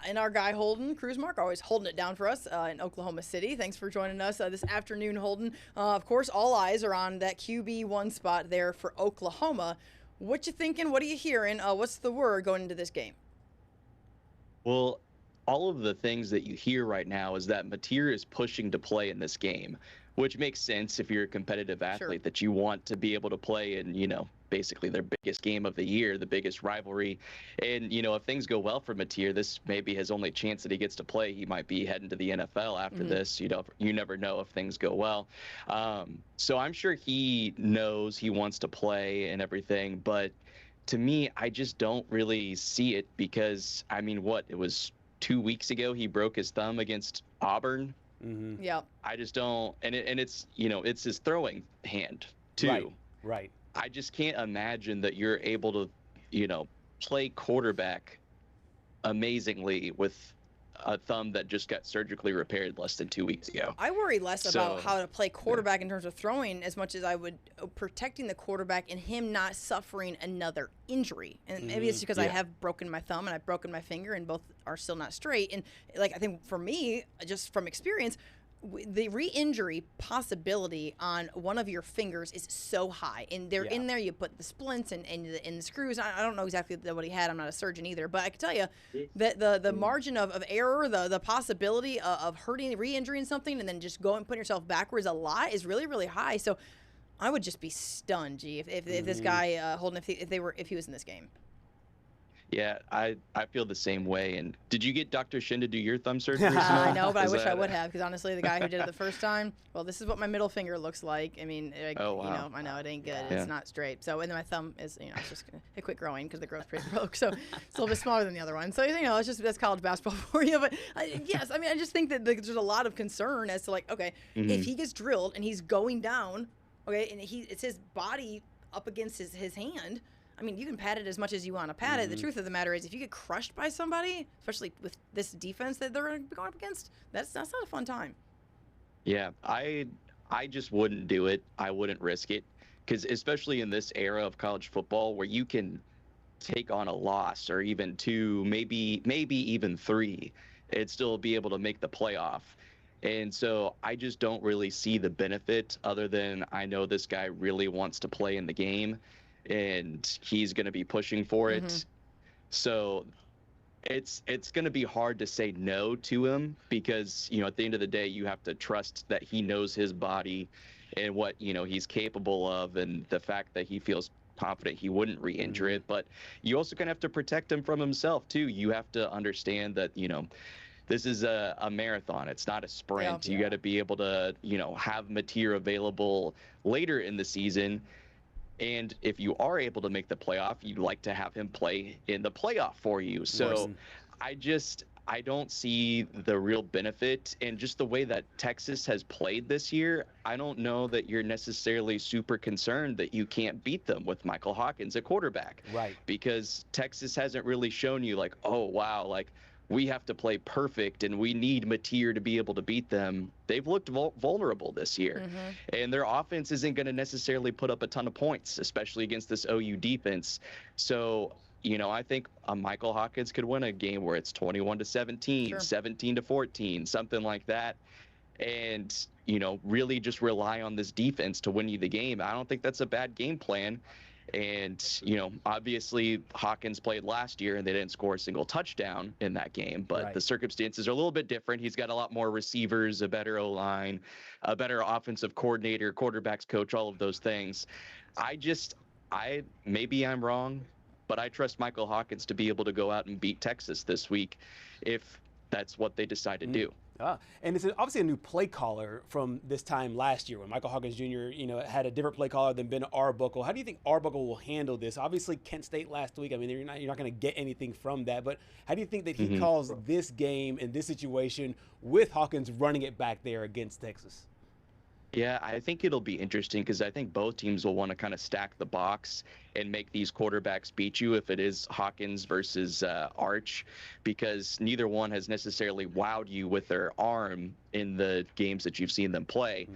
And our guy Holden Krusemark, always holding it down for us in Oklahoma City. Thanks for joining us this afternoon, Holden. Of course, all eyes are on that QB1 spot there for Oklahoma. What you thinking? What are you hearing? What's the word going into this game? Well, all of the things that you hear right now is that Mateer is pushing to play in this game, which makes sense if you're a competitive athlete, that you want to be able to play in, basically their biggest game of the year, the biggest rivalry. And, if things go well for Mateer, this may be his only chance that he gets to play. He might be heading to the NFL after this. You never know if things go well. So I'm sure he knows he wants to play and everything. But to me, I just don't really see it because, it was 2 weeks ago he broke his thumb against Auburn. Mm-hmm. Yeah. I just don't, and it's, it's his throwing hand too. Right. I just can't imagine that you're able to, play quarterback amazingly with a thumb that just got surgically repaired less than 2 weeks ago. I worry less about how to play quarterback in terms of throwing as much as I would protecting the quarterback and him not suffering another injury. And maybe it's because I have broken my thumb and I've broken my finger and both are still not straight. And I think for me, just from experience, the re-injury possibility on one of your fingers is so high, and they're in there. You put the splints and the screws. I don't know exactly what he had. I'm not a surgeon either, but I can tell you that the margin of error, the possibility of hurting, re-injuring something, and then just going putting yourself backwards a lot is really, really high. So I would just be stunned, if this guy Holden, if he was in this game. Yeah, I feel the same way. And did you get Dr. Shin to do your thumb surgery? I know, but I wish I would have, because honestly, the guy who did it the first time, well, this is what my middle finger looks like. I mean, wow. I know it ain't good. It's not straight. So, and then my thumb is, it's just it quit growing because the growth plate broke. So it's a little bit smaller than the other one. So, it's just, that's college basketball for you. But yes, I just think that there's a lot of concern as to if he gets drilled and he's going down, and it's his body up against his hand. You can pat it as much as you want to pat it. The truth of the matter is, if you get crushed by somebody, especially with this defense that they're going up against, that's not a fun time. Yeah, I just wouldn't do it. I wouldn't risk it, because especially in this era of college football where you can take on a loss or even two, maybe even three, and still be able to make the playoff. And so I just don't really see the benefit, other than I know this guy really wants to play in the game, and he's going to be pushing for it. So it's going to be hard to say no to him, because, at the end of the day, you have to trust that he knows his body and what, he's capable of, and the fact that he feels confident he wouldn't re-injure it. But you also going to have to protect him from himself too. You have to understand that, this is a marathon. It's not a sprint. You got to be able to, have Mateer available later in the season. And if you are able to make the playoff, you'd like to have him play in the playoff for you. So I don't see the real benefit. And just the way that Texas has played this year, I don't know that you're necessarily super concerned that you can't beat them with Michael Hawkins at quarterback. Right. Because Texas hasn't really shown you oh, wow, we have to play perfect and we need Mateer to be able to beat them. They've looked vulnerable this year. And their offense isn't going to necessarily put up a ton of points, especially against this OU defense. So, I think Michael Hawkins could win a game where it's 21-17, 17-14, something like that. And, really just rely on this defense to win you the game. I don't think that's a bad game plan. And, obviously Hawkins played last year and they didn't score a single touchdown in that game, but the circumstances are a little bit different. He's got a lot more receivers, a better O-line, a better offensive coordinator, quarterbacks coach, all of those things. Maybe I'm wrong, but I trust Michael Hawkins to be able to go out and beat Texas this week if that's what they decide to do. And it's obviously a new play caller from this time last year when Michael Hawkins Jr. Had a different play caller than Ben Arbuckle. How do you think Arbuckle will handle this? Obviously, Kent State last week. You're not going to get anything from that. But how do you think that he calls this game and this situation with Hawkins running it back there against Texas? Yeah, I think it'll be interesting, because I think both teams will want to kind of stack the box and make these quarterbacks beat you if it is Hawkins versus Arch, because neither one has necessarily wowed you with their arm in the games that you've seen them play.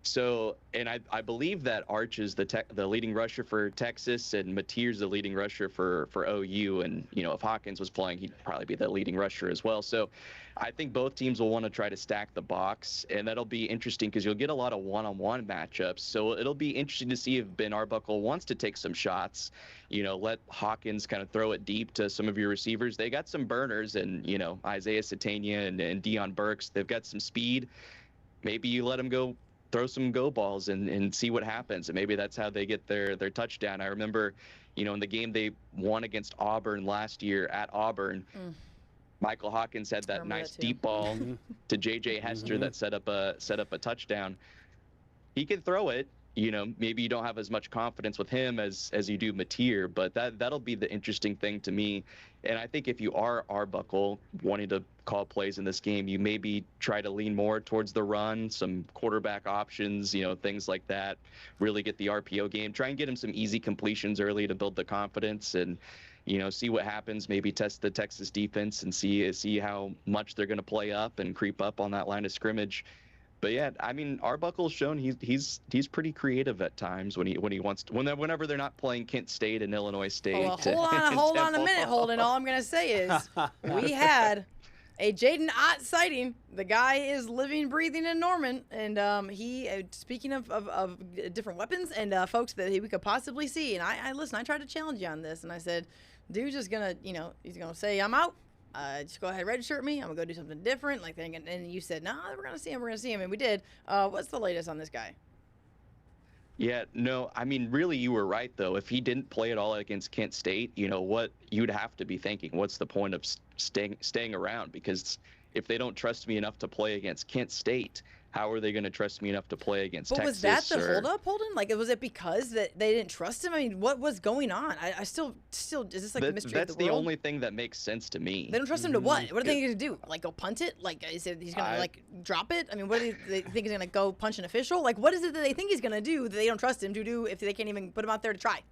So, and I believe that Arch is the leading rusher for Texas, and Mateer's the leading rusher for OU. And, you know, if Hawkins was playing, he'd probably be the leading rusher as well. So I think both teams will want to try to stack the box, and that'll be interesting because you'll get a lot of one-on-one matchups. So it'll be interesting to see if Ben Arbuckle wants to take some shots, you know, let Hawkins kind of throw it deep to some of your receivers. They got some burners, and, you know, Isaiah Satania and Deion Burks, they've got some speed. Maybe you let them go throw some go balls and see what happens. And maybe that's how they get their touchdown. I remember, you know, in the game they won against Auburn last year at Auburn, Michael Hawkins had that nice deep ball to J.J. Hester that set up a touchdown. He can throw it. You know, maybe you don't have as much confidence with him as you do Mateer, but that'll be the interesting thing to me. And I think if you are Arbuckle wanting to call plays in this game, you maybe try to lean more towards the run, some quarterback options, you know, things like that. Really get the RPO game. Try and get him some easy completions early to build the confidence, and, you know, see what happens. Maybe test the Texas defense and see how much they're going to play up and creep up on that line of scrimmage. But yeah, I mean, Arbuckle's shown he's pretty creative at times when he wants to, whenever they're not playing Kent State and Illinois State. Oh, well, hold on a minute, Holden. All I'm gonna say is we had a Jaden Ott sighting. The guy is living, breathing in Norman, and he speaking of different weapons and folks that we could possibly see. And I listen. I tried to challenge you on this, and I said, dude's just gonna, you know, he's gonna say I'm out. Just go ahead, redshirt me. I'm gonna go do something different. Like, and you said, no, we're gonna see him, and we did. What's the latest on this guy? Yeah, no, I mean, really, you were right though. If he didn't play at all against Kent State, you know what you'd have to be thinking. What's the point of staying around? Because if they don't trust me enough to play against Kent State, how are they going to trust me enough to play against Texas? But was that the holdup, Holden? Like, was it because that they didn't trust him? I mean, what was going on? I still is this like the mystery of the world? That's the only thing that makes sense to me. They don't trust him to what? What are they going to do? Like, go punt it? Like, is it he's going to like drop it? I mean, what do they think he's going to go punch an official? Like, what is it that they think he's going to do that they don't trust him to do if they can't even put him out there to try?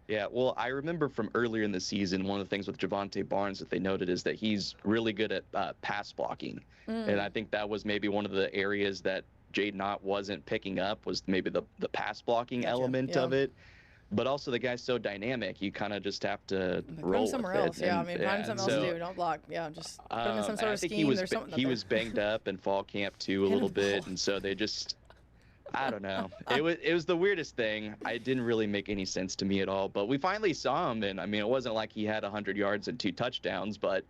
Yeah, well, I remember from earlier in the season, one of the things with Javonte Barnes that they noted is that he's really good at pass blocking. And I think that was maybe one of the areas that Jaden Ott wasn't picking up, was maybe the pass blocking element of it. But also the guy's so dynamic, you kind of just have to roll with somewhere it. else. Yeah, I mean, find something else to do. Don't block. Yeah, just put him in some sort of scheme. There's something he was banged up in fall camp too a little bit, and so they just, I don't know. It was the weirdest thing. It didn't really make any sense to me at all. But we finally saw him, and I mean, it wasn't like he had 100 yards and 2 touchdowns, but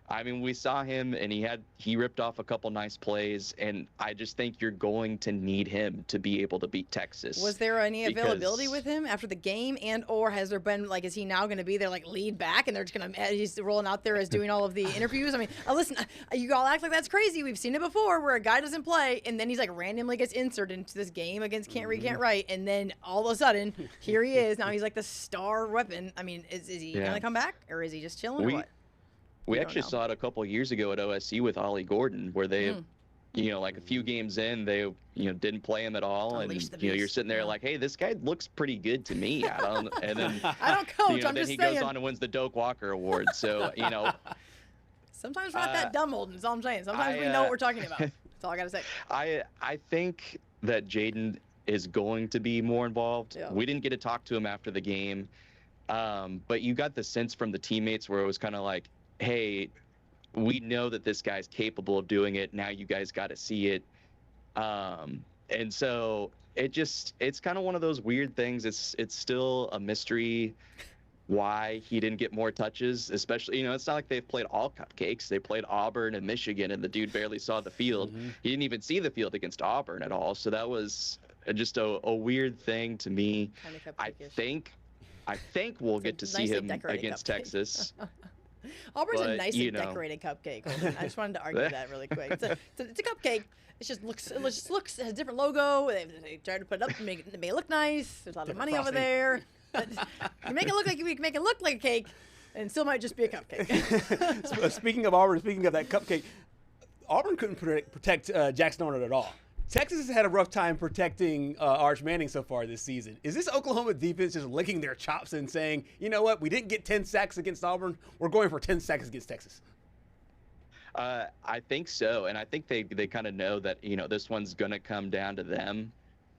I mean, we saw him, and he ripped off a couple nice plays, and I just think you're going to need him to be able to beat Texas. Was there any availability with him after the game, or has there been, like, is he now going to be there, like, lead back, and they're just going to, he's rolling out there as doing all of the interviews? I mean, listen, you all act like that's crazy. We've seen it before where a guy doesn't play, and then he's, like, randomly gets inserted into this game against Can't Read, Can't Write, and then all of a sudden, here he is. Now he's, like, the star weapon. I mean, is he going to come back, or is he just chilling, or what? We actually saw it a couple of years ago at OSU with Ollie Gordon, where they, you know, like a few games in, they, you know, didn't play him at all, and you know, you're sitting there like, hey, this guy looks pretty good to me. I don't, and then I don't coach. You know, I'm then just he saying. goes on and wins the Doak Walker Award. So you know, sometimes we're not that dumb, Holden. That's all I'm saying. Sometimes we know what we're talking about. That's all I gotta say. I think that Jaden is going to be more involved. Yeah. We didn't get to talk to him after the game, but you got the sense from the teammates where it was kind of like, hey, we know that this guy's capable of doing it. Now you guys got to see it. And so it's kind of one of those weird things. It's still a mystery why he didn't get more touches, especially, you know, it's not like they've played all cupcakes. They played Auburn and Michigan, and the dude barely saw the field. He didn't even see the field against Auburn at all. So that was just a weird thing to me. I think we'll get to see him against Texas. Auburn's a nicely decorated cupcake. I just wanted to argue that really quick. It's a cupcake. It just looks has a different logo. They tried to put it up to make it look nice. There's a lot of money over there. You make it look like a cake, and it still might just be a cupcake. Speaking of Auburn, speaking of that cupcake, Auburn couldn't protect Jackson Arnold at all. Texas has had a rough time protecting Arch Manning so far this season. Is this Oklahoma defense just licking their chops and saying, you know what, we didn't get 10 sacks against Auburn, we're going for 10 sacks against Texas? I think so, and I think they kind of know that this one's gonna come down to them,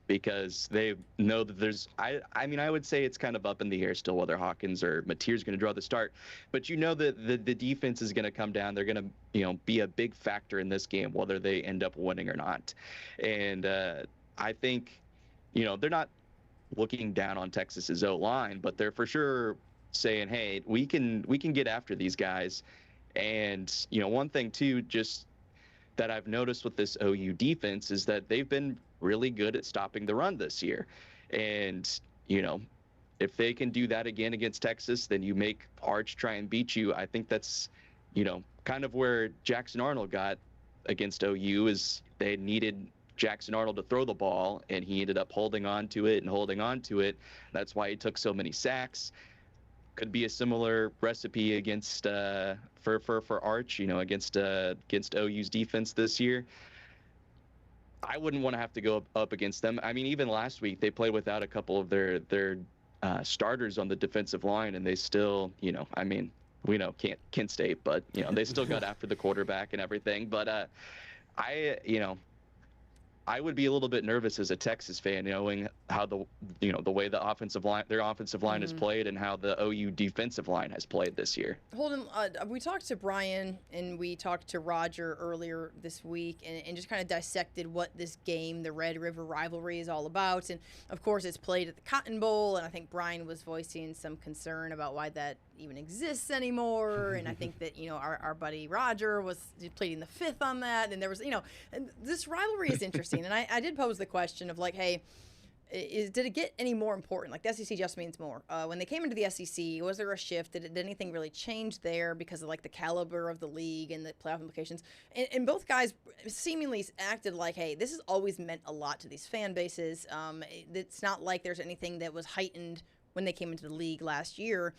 because they know that there's I mean, I would say it's kind of up in the air still whether Hawkins or Mateer's going to draw the start, but that the defense is going to come down. They're going to be a big factor in this game whether they end up winning or not. And I think they're not looking down on Texas's O-line, but they're for sure saying, hey, we can get after these guys. And one thing too, just that I've noticed with this OU defense is that they've been really good at stopping the run this year. And, if they can do that again against Texas, then you make Arch try and beat you. I think that's, kind of where Jackson Arnold got against OU, is they needed Jackson Arnold to throw the ball, and he ended up holding on to it. That's why he took so many sacks. Could be a similar recipe against for Arch, against OU's defense this year. I wouldn't want to have to go up against them. I mean, even last week they played without a couple of their starters on the defensive line, and they still, I mean, we know Kent State, but they still got after the quarterback and everything. But I would be a little bit nervous as a Texas fan, knowing how the way their offensive line has played and how the OU defensive line has played this year. Holden, we talked to Brian and we talked to Roger earlier this week and just kind of dissected what this game, the Red River Rivalry, is all about. And of course, it's played at the Cotton Bowl, and I think Brian was voicing some concern about why that even exists anymore. And I think that our buddy Roger was pleading the fifth on that, and there was and this rivalry is interesting. And I did pose the question of like, hey, did it get any more important? Like, the SEC just means more. When they came into the SEC, was there a shift? Did anything really change there because of like the caliber of the league and the playoff implications? And both guys seemingly acted like, hey, this has always meant a lot to these fan bases. It's not like there's anything that was heightened when they came into the league last year.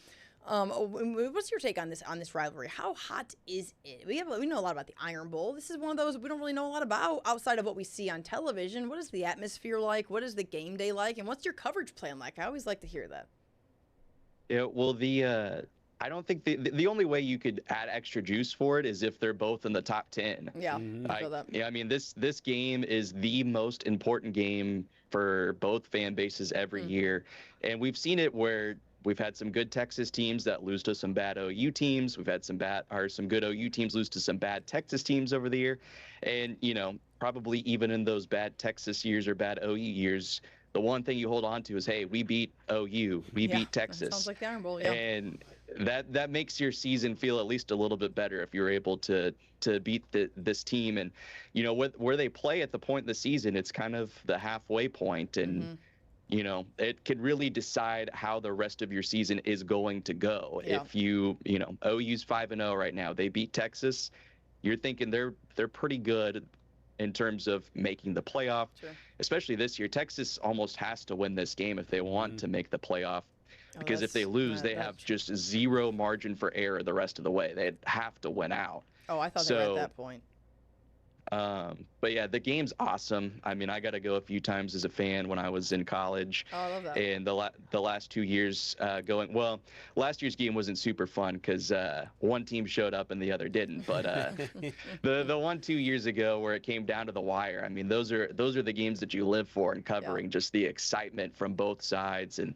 What's your take on this rivalry? How hot is it? We know a lot about the Iron Bowl. This is one of those we don't really know a lot about outside of what we see on television. What is the atmosphere like? What is the game day like? And what's your coverage plan like? I always like to hear that. Yeah, well, I don't think the only way you could add extra juice for it is if they're both in the top 10. Yeah, I feel that. Yeah, I mean, this game is the most important game for both fan bases every year, and we've seen it where we've had some good Texas teams that lose to some bad OU teams. We've had some good OU teams lose to some bad Texas teams over the year. And, probably even in those bad Texas years or bad OU years, the one thing you hold on to is, hey, we beat OU. We beat Texas. Sounds like the Iron Bowl, yeah. And that makes your season feel at least a little bit better if you're able to beat this team. And, where they play at the point in the season, it's kind of the halfway point. And, it can really decide how the rest of your season is going to go. Yeah. If OU's 5-0 right now, they beat Texas, you're thinking they're pretty good in terms of making the playoff. Sure. Especially this year, Texas almost has to win this game if they want to make the playoff. Because if they lose, they have just zero margin for error the rest of the way. They'd have to win out. Oh, I thought they were at that point. But yeah, the game's awesome. I mean, I got to go a few times as a fan when I was in college. Oh, I love that. And the last 2 years last year's game wasn't super fun because one team showed up and the other didn't. But the 1-2 years ago where it came down to the wire, I mean, those are the games that you live for and covering, just the excitement from both sides. And,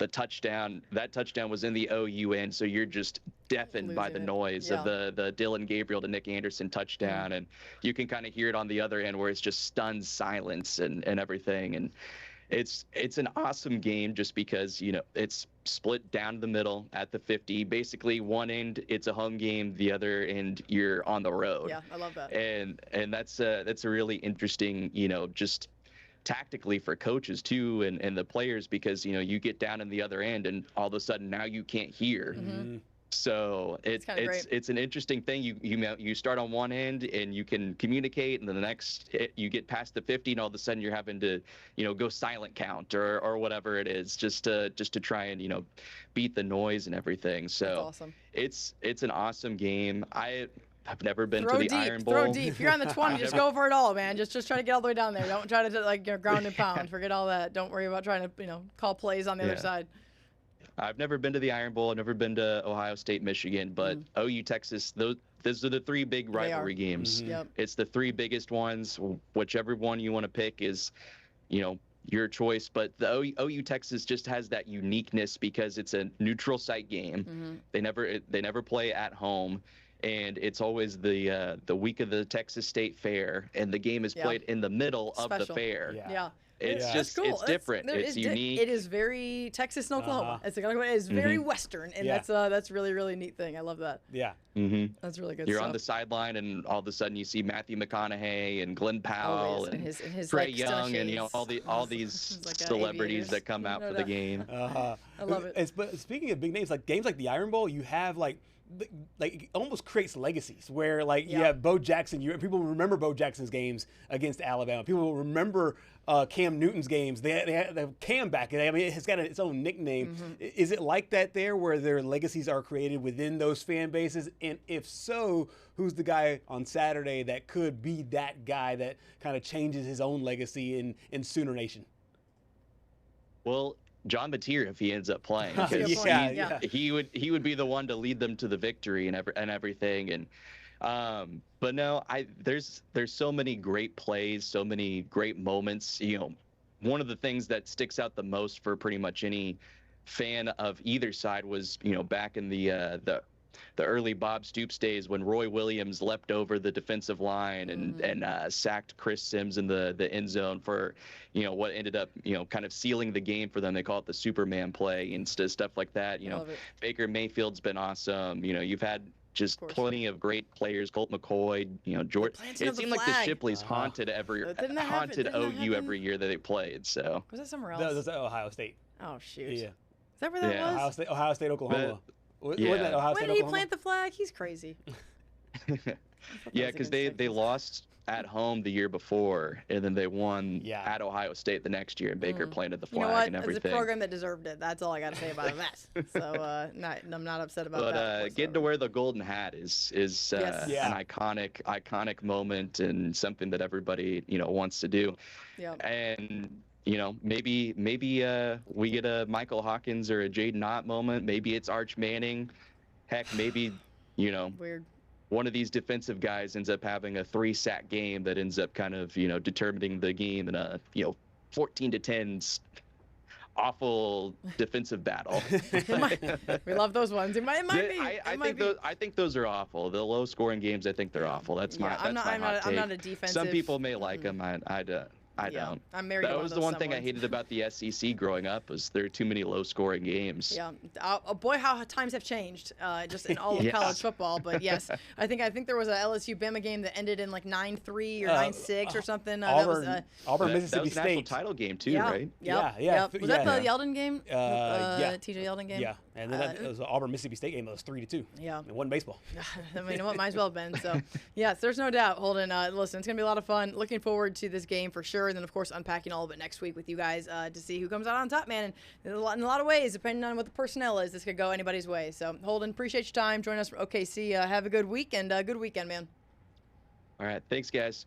that touchdown was in the OU end, so you're just deafened by the noise of the Dylan Gabriel to Nick Anderson touchdown, and you can kind of hear it on the other end where it's just stunned silence and everything. And it's an awesome game just because it's split down the middle at the 50. Basically, one end it's a home game, the other end you're on the road. Yeah, I love that. And that's a really interesting just tactically for coaches too and the players, because you get down in the other end and all of a sudden now you can't hear. So it's an interesting thing. You start on one end and you can communicate, and then the next you get past the 50 and all of a sudden you're having to go silent count or whatever it is just to try and beat the noise and everything. So that's awesome. It's an awesome game. I've never been to the Iron Bowl. Throw deep. If you're on the 20, just go for it all, man. Just try to get all the way down there. Don't try to ground and pound. Forget all that. Don't worry about trying to call plays on the other side. I've never been to the Iron Bowl. I've never been to Ohio State, Michigan, but OU, Texas, these are the three big rivalry games. Yep. It's the three biggest ones. Whichever one you want to pick is, your choice. But the OU Texas just has that uniqueness because it's a neutral site game. They never play at home. And it's always the week of the Texas State Fair, and the game is played in the middle of the fair. Yeah. It's just cool. it's different. It's unique. It is very Texas and Oklahoma. It's very Western, and that's really really neat thing. I love that. Yeah. That's really good. You're stuff. on the sideline, and all of a sudden you see Matthew McConaughey and Glenn Powell and his Trey Young, and all these like celebrities that come out for the game. I love it. But speaking of big names, like games like the Iron Bowl, you have like it almost creates legacies where you have Bo Jackson. People remember Bo Jackson's games against Alabama. People remember Cam Newton's games. They have Cam back. I mean, it's got its own nickname. Is it like that there, where their legacies are created within those fan bases? And if so, who's the guy on Saturday that could be that guy that kind of changes his own legacy in Sooner Nation? Well, John Mateer, if he ends up playing, he would be the one to lead them to the victory and everything. And but no, there's so many great plays, so many great moments. One of the things that sticks out the most for pretty much any fan of either side was back in the early Bob Stoops days when Roy Williams leapt over the defensive line and sacked Chris Sims in the end zone for what ended up kind of sealing the game for them. They call it the Superman play and stuff like that. Baker Mayfield's been awesome. You've had just plenty of great players. Colt McCoy, George. It seemed like the Shipleys haunted OU every year that they played. So was that somewhere else? No, that was Ohio State. Oh shoot. Yeah. Is that where that was? Ohio State, Oklahoma. When did he plant the flag? He's crazy. Yeah, because they lost at home the year before, and then they won at Ohio State the next year, and Baker planted the flag and everything. It's a program that deserved it. That's all I got to say about that. So I'm not upset about that. But getting to wear the golden hat is an iconic moment and something that everybody wants to do. Yeah. And maybe we get a Michael Hawkins or a Jaden Ott moment. Maybe it's Arch Manning. Heck, maybe weird. One of these defensive guys ends up having a 3-sack game that ends up kind of determining the game in a 14-10 awful defensive battle. We love those ones. It might be. I think those are awful. The low-scoring games, I think they're awful. That's my hot take. I'm not a defensive. Some people may like them. I don't. I'm married. That was the one thing I hated about the SEC growing up, was there are too many low-scoring games. Yeah, boy, how times have changed just in all of college football. But yes, I think there was a LSU Bama game that ended in like 9-3 or 9-6 or something. Auburn Mississippi State. That was a national title game too, right? Yeah. Was that the Yeldon game? TJ Yeldon game. Yeah, and then it was an Auburn Mississippi State game that was 3-2. Yeah, it wasn't baseball. I mean, what might as well have been. So yes, there's no doubt. Holden, listen, it's gonna be a lot of fun. Looking forward to this game for sure. And then, of course, unpacking all of it next week with you guys to see who comes out on top, man. And in a lot of ways, depending on what the personnel is, this could go anybody's way. So, Holden, appreciate your time. Join us from OKC. Have a good week and a good weekend, man. All right. Thanks, guys.